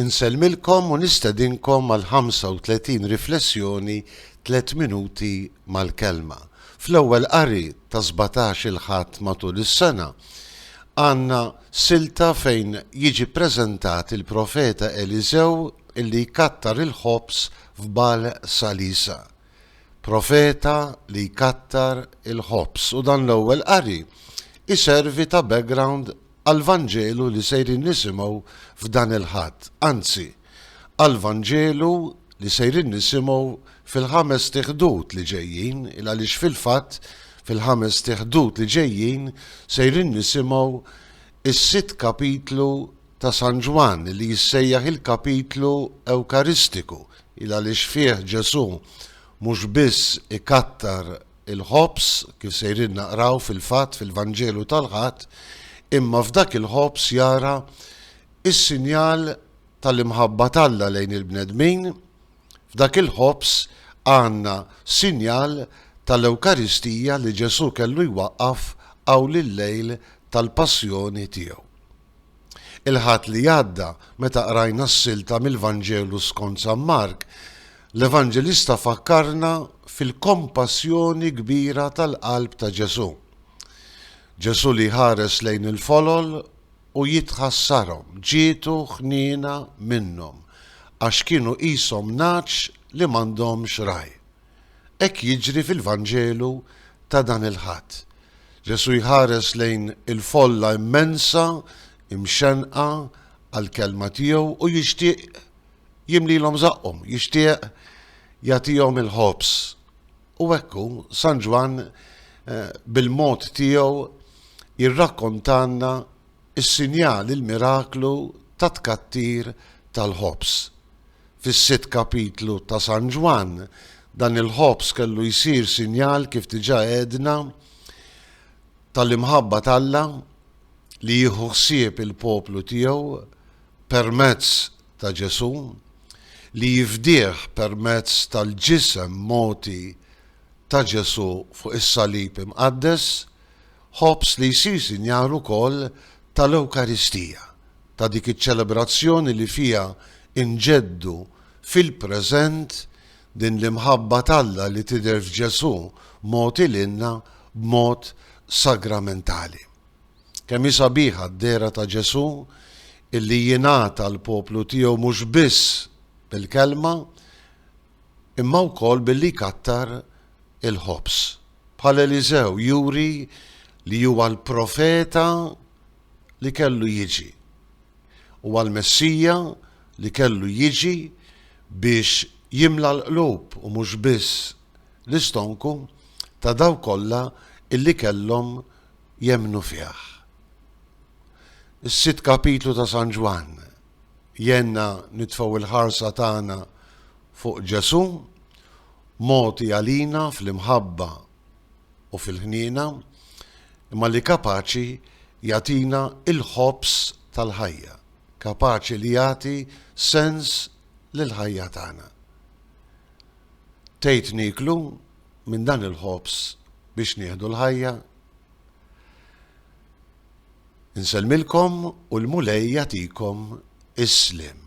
Inselmilkom u nistedinkom mal 35 riflessjoni 3 minuti mal-kelma. Fl-ewwel qari ta' 17 il-ħadd matul is-sena għandna silta fejn jiġi ppreżentat il-profeta Elisew illi jkattar il-ħobs f'Bal Salisa. Profeta li jkattar il-ħobs u dan l-ewwel qari iservi ta' background għal-Vanġelu li sejrin nisimgħu f'dan il-ħadd, anzi, għal-Vanġelu li sejrin nisimgħu fil-5 tiħdut li ġejjin, għaliex fil-fatt fil-5 tiħdut li ġejjin sejrin nisimgħu is-6 kapitlu ta' San Ġwan li jissejjaħ il-kapitlu Ewkaristiku, għaliex fih Ġesu mhux biss ikattar il-ħobs kif sejrin naqraw fil-fatt fil-Vanġelu tal-ħadd, imma f'dak il-ħobs jara is-sinjal tal-imħabba Alla lejn il-bnedmin, f'dak il-ħobs għandna sinjal tal-Ewkaristija li Ġesu kellu jwaqqaf hawn il-lejl tal-passjoni tiegħu. Il-ħadd li għadda meta qrajna s-silta mill-Vanġelu skont San Mark, l-Evanġelista fakkarna fil-kompassjoni kbira tal-qalb ta' Ġesu. Ġesu li ħares lejn il-folol u jitħassarhom, ġietu ħniena minnhom, għax kienu qishom naċ li m'għandhomx raj. Hekk jiġri fil-Vanġelu ta' dan il-ħadd. Ġesu jħares lejn il-folla immensa, imxenqa għall-kelma tiegħu u jixtieq jimlilhom żaqhom, jixtieq jagħtihom il-ħobs. U hekk San Ġwan bil-mod tiegħu jirrakkontanna is-sinjal il-miraklu ta' tkattir tal-ħobs. Fis-6 kapitlu ta' San Ġwan dan il-ħobs kellu jsir sinjal kif diġà għedna tal-imħabba Alla li jieħu ħsieb il-poplu tiegħu permezz ta' Ġesu, li jifdih permezz tal-ġisem moti ta' Ġesu fuq is-salib imqaddes, ħobs li jsir sinjal ukoll tal-Ewkaristija, ta' dik iċ-ċelebrazzjoni li fiha inġeddu fil-preżent din l-imħabba Alla li tidher f'Ġesu moti lilna b'mod sagramentali. Kemm hi sabiħa d-dera ta' Ġesu illi jingħata l-poplu tiegħu mhux biss bil-kelma imma wkoll billi jkattar il-ħobs. Bħal Elisew juri li huwa l-profeta li kellu jiġi. Huwa l-Messija li kellu jiġi biex jimla l-qlub u mhux biss l-istonku ta' daw kollha illi kellhom jemmnu fih. Is-6 kapitlu ta' San Ġwan jenna nitfgħu il-ħarsa tagħna fuq Ġesu, moti għalina fl-imħabba u fil-ħniena, imma li kapaċi jagħtina il-ħobs tal-ħajja, kapaċi li jagħti sens lill-ħajja tagħna. Tgħid niklu minn dan il-ħobs biex nieħdu l-ħajja. Inselmilkom u l-mulej jagħtikom is-sliem.